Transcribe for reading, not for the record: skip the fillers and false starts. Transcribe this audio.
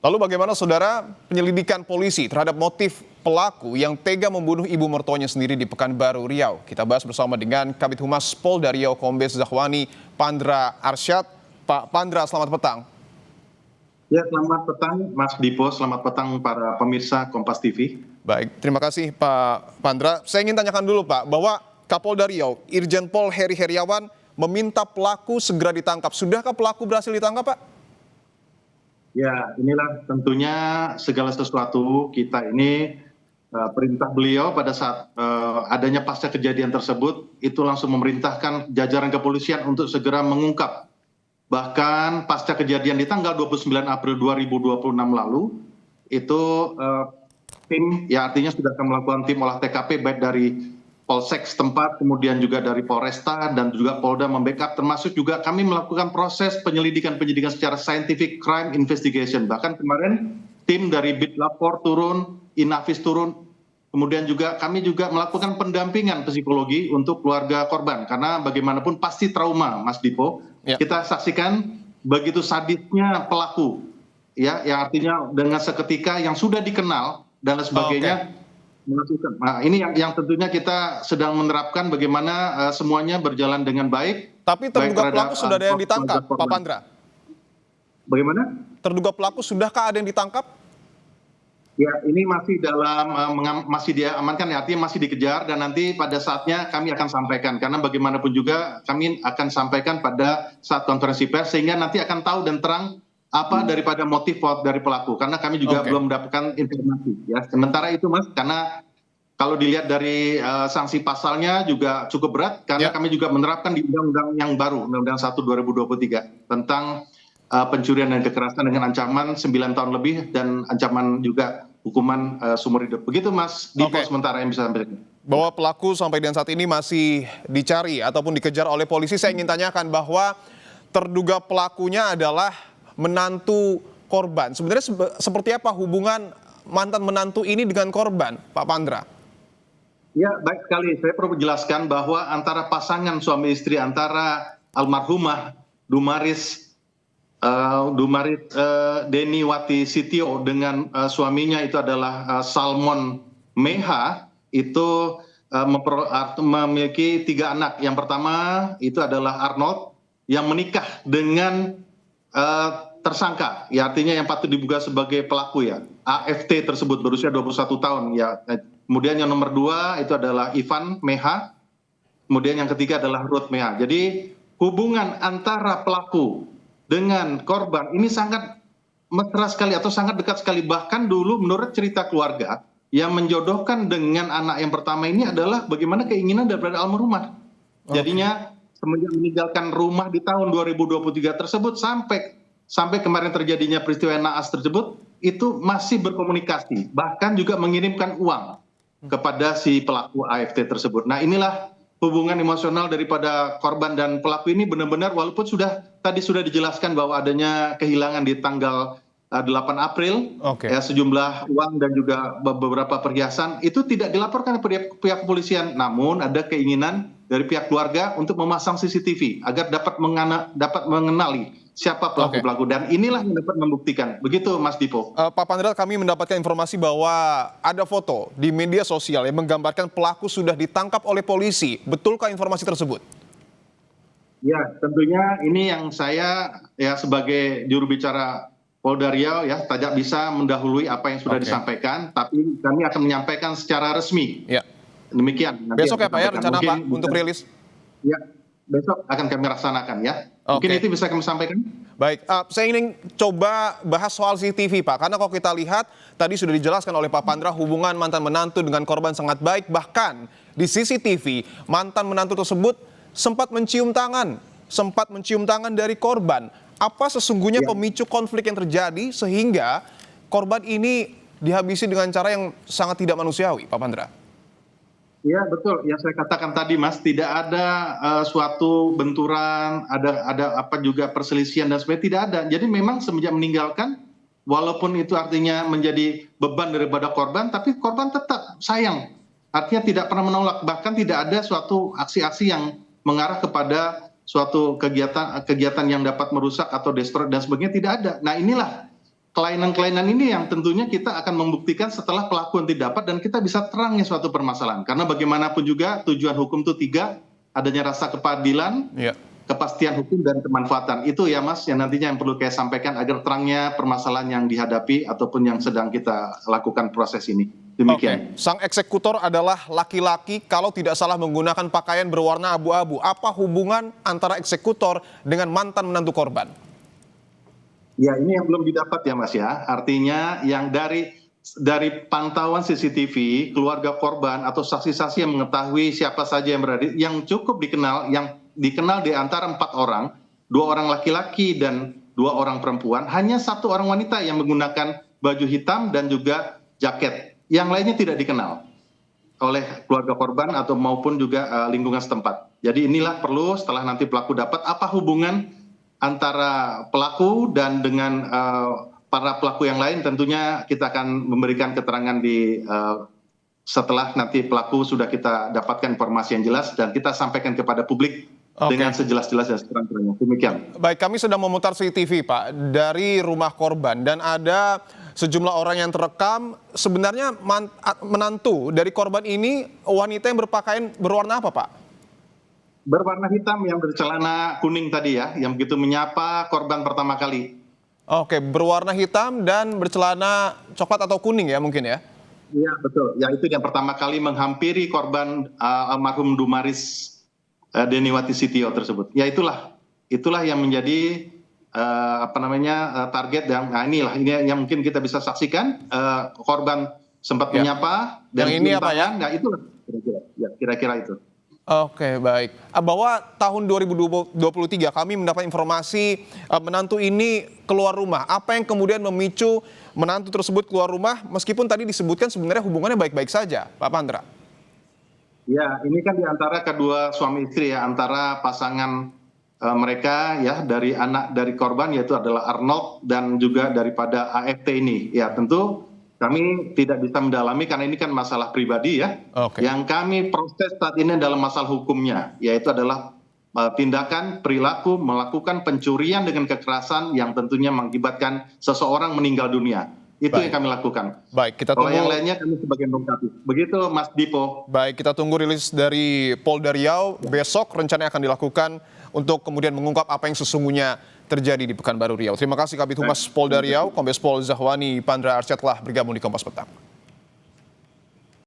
Lalu bagaimana saudara penyelidikan polisi terhadap motif pelaku yang tega membunuh ibu mertuanya sendiri di Pekanbaru, Riau? Kita bahas bersama dengan Kabid Humas Polda Riau Kombes Zahwani Pandra Arsyad. Pak Pandra, selamat petang. Ya, selamat petang Mas Dipo, selamat petang para pemirsa Kompas TV. Baik, terima kasih Pak Pandra. Saya ingin tanyakan dulu Pak, bahwa Kapolda Riau, Irjen Pol Heri Heriawan meminta pelaku segera ditangkap. Sudahkah pelaku berhasil ditangkap, Pak? Ya, inilah tentunya segala sesuatu kita ini perintah beliau pada saat adanya pasca kejadian tersebut itu langsung memerintahkan jajaran kepolisian untuk segera mengungkap. Bahkan pasca kejadian di tanggal 29 April 2026 lalu itu tim, ya artinya sudah akan melakukan tim olah TKP baik dari Polsek setempat, kemudian juga dari Polresta dan juga Polda membackup, termasuk juga kami melakukan proses penyelidikan secara scientific crime investigation. Bahkan kemarin tim dari Bitlapor turun, Inavis turun, kemudian juga kami juga melakukan pendampingan psikologi untuk keluarga korban. Karena bagaimanapun pasti trauma, Mas Dipo. Ya. Kita saksikan begitu sadisnya pelaku, ya, yang artinya dengan seketika yang sudah dikenal dan lain sebagainya. Melakukan. Nah, ini yang tentunya kita sedang menerapkan bagaimana semuanya berjalan dengan baik. Tapi terduga pelaku sudah ada yang ditangkap, Pak Pandra? Bagaimana? Terduga pelaku sudahkah ada yang ditangkap? Ya, ini masih masih diamankan, ya, artinya masih dikejar dan nanti pada saatnya kami akan sampaikan. Karena bagaimanapun juga kami akan sampaikan pada saat konferensi pers sehingga nanti akan tahu dan terang apa daripada motif dari pelaku, karena kami juga belum mendapatkan informasi, ya. Sementara itu, Mas, karena kalau dilihat dari sanksi pasalnya juga cukup berat, karena kami juga menerapkan di undang-undang yang baru, Undang-Undang 1 2023 tentang pencurian dan kekerasan dengan ancaman 9 tahun lebih dan ancaman juga hukuman seumur hidup. Begitu, Mas Dipo, sementara yang bisa sampaikan. Bahwa pelaku sampai dengan saat ini masih dicari ataupun dikejar oleh polisi. Saya ingin tanyakan bahwa terduga pelakunya adalah menantu korban. Sebenarnya seperti apa hubungan mantan menantu ini dengan korban, Pak Pandra? Ya, baik sekali. Saya perlu menjelaskan bahwa antara pasangan suami istri antara almarhumah Dumaris Deni Wati Sitio dengan suaminya itu adalah Salmon Meha, itu memiliki 3 anak. Yang pertama itu adalah Arnold yang menikah dengan tersangka, ya artinya yang patut diduga sebagai pelaku, ya, AFT tersebut berusia 21 tahun, ya. Kemudian yang nomor 2 itu adalah Ivan Meha, kemudian yang ketiga adalah Ruth Meha. Jadi hubungan antara pelaku dengan korban ini sangat mesra sekali atau sangat dekat sekali. Bahkan dulu menurut cerita keluarga yang menjodohkan dengan anak yang pertama ini adalah bagaimana keinginan daripada almarhumah. Jadinya semenjak meninggalkan rumah di tahun 2023 tersebut sampai kemarin terjadinya peristiwa naas tersebut itu masih berkomunikasi, bahkan juga mengirimkan uang kepada si pelaku AFT tersebut. Nah, inilah hubungan emosional daripada korban dan pelaku ini benar-benar, walaupun tadi sudah dijelaskan bahwa adanya kehilangan di tanggal 8 April, ya, sejumlah uang dan juga beberapa perhiasan itu tidak dilaporkan ke pihak kepolisian, namun ada keinginan dari pihak keluarga untuk memasang CCTV agar dapat mengenali siapa pelaku-pelaku, dan inilah yang dapat membuktikan. Begitu, Mas Dipo. Pak Pandra, kami mendapatkan informasi bahwa ada foto di media sosial yang menggambarkan pelaku sudah ditangkap oleh polisi. Betulkah informasi tersebut? Ya, tentunya ini yang saya, ya, sebagai juru bicara Polda Riau, ya, tidak bisa mendahului apa yang sudah disampaikan, tapi kami akan menyampaikan secara resmi. Ya. Demikian. Besok ya Pak, ya, rencana Pak untuk rilis? Ya, besok akan kami laksanakan, ya. Mungkin itu bisa kami sampaikan. Baik, saya ingin coba bahas soal CCTV, Pak. Karena kalau kita lihat, tadi sudah dijelaskan oleh Pak Pandra, hubungan mantan menantu dengan korban sangat baik. Bahkan di CCTV, mantan menantu tersebut sempat mencium tangan dari korban. Apa sesungguhnya pemicu konflik yang terjadi sehingga korban ini dihabisi dengan cara yang sangat tidak manusiawi, Pak Pandra? Ya, betul. Yang saya katakan tadi, Mas, tidak ada suatu benturan, ada apa juga perselisihan dan sebagainya, tidak ada. Jadi memang semenjak meninggalkan, walaupun itu artinya menjadi beban daripada korban, tapi korban tetap sayang. Artinya tidak pernah menolak, bahkan tidak ada suatu aksi-aksi yang mengarah kepada suatu kegiatan yang dapat merusak atau destroy dan sebagainya, tidak ada. Nah, inilah kelainan-kelainan ini yang tentunya kita akan membuktikan setelah pelaku yang didapat dan kita bisa terangnya suatu permasalahan. Karena bagaimanapun juga tujuan hukum itu 3, adanya rasa keadilan, kepastian hukum, dan kemanfaatan. Itu ya Mas yang nantinya yang perlu saya sampaikan agar terangnya permasalahan yang dihadapi ataupun yang sedang kita lakukan proses ini. Demikian. Sang eksekutor adalah laki-laki kalau tidak salah menggunakan pakaian berwarna abu-abu. Apa hubungan antara eksekutor dengan mantan menantu korban? Ya, ini yang belum didapat ya Mas ya. Artinya yang dari pantauan CCTV, keluarga korban atau saksi-saksi yang mengetahui siapa saja yang berada, yang cukup dikenal, yang dikenal di antara 4 orang, 2 orang laki-laki dan 2 orang perempuan, hanya 1 orang wanita yang menggunakan baju hitam dan juga jaket. Yang lainnya tidak dikenal oleh keluarga korban atau maupun juga lingkungan setempat. Jadi inilah perlu setelah nanti pelaku dapat apa hubungan antara pelaku dan dengan para pelaku yang lain, tentunya kita akan memberikan keterangan setelah nanti pelaku sudah kita dapatkan informasi yang jelas dan kita sampaikan kepada publik dengan sejelas-jelas dan seterang-terangnya. Demikian. Baik, kami sedang memutar CCTV Pak dari rumah korban dan ada sejumlah orang yang terekam. Sebenarnya menantu dari korban ini wanita yang berpakaian berwarna apa Pak? Berwarna hitam yang bercelana kuning tadi ya, yang begitu menyapa korban pertama kali. Oke, berwarna hitam dan bercelana coklat atau kuning ya mungkin ya? Iya betul, ya itu yang pertama kali menghampiri korban almarhum Dumaris Deniwati Sitio tersebut. Ya itulah yang menjadi target yang inilah ini yang mungkin kita bisa saksikan korban sempat menyapa dan yang ini apa ya? Nah itulah kira-kira itu. Oke, baik. Bahwa tahun 2023 kami mendapat informasi menantu ini keluar rumah. Apa yang kemudian memicu menantu tersebut keluar rumah meskipun tadi disebutkan sebenarnya hubungannya baik-baik saja, Pak Pandra? Ya, ini kan di antara kedua suami istri ya, antara pasangan mereka ya, dari korban yaitu adalah Arnold dan juga daripada AFT ini. Ya, tentu kami tidak bisa mendalami karena ini kan masalah pribadi ya. Yang kami proses saat ini dalam masalah hukumnya, yaitu adalah tindakan perilaku melakukan pencurian dengan kekerasan yang tentunya mengakibatkan seseorang meninggal dunia. Itu yang kami lakukan. Baik, kita tunggu. Kalau yang lainnya kami sebagai melengkapi. Begitu Mas Dipo. Baik, kita tunggu rilis dari Polda Riau. Besok rencananya akan dilakukan untuk kemudian mengungkap apa yang sesungguhnya terjadi di Pekanbaru Riau. Terima kasih Kabid Humas Polda Riau, Kombes Pol Zahwani Pandra Arsyad telah bergabung di Kompas Petang.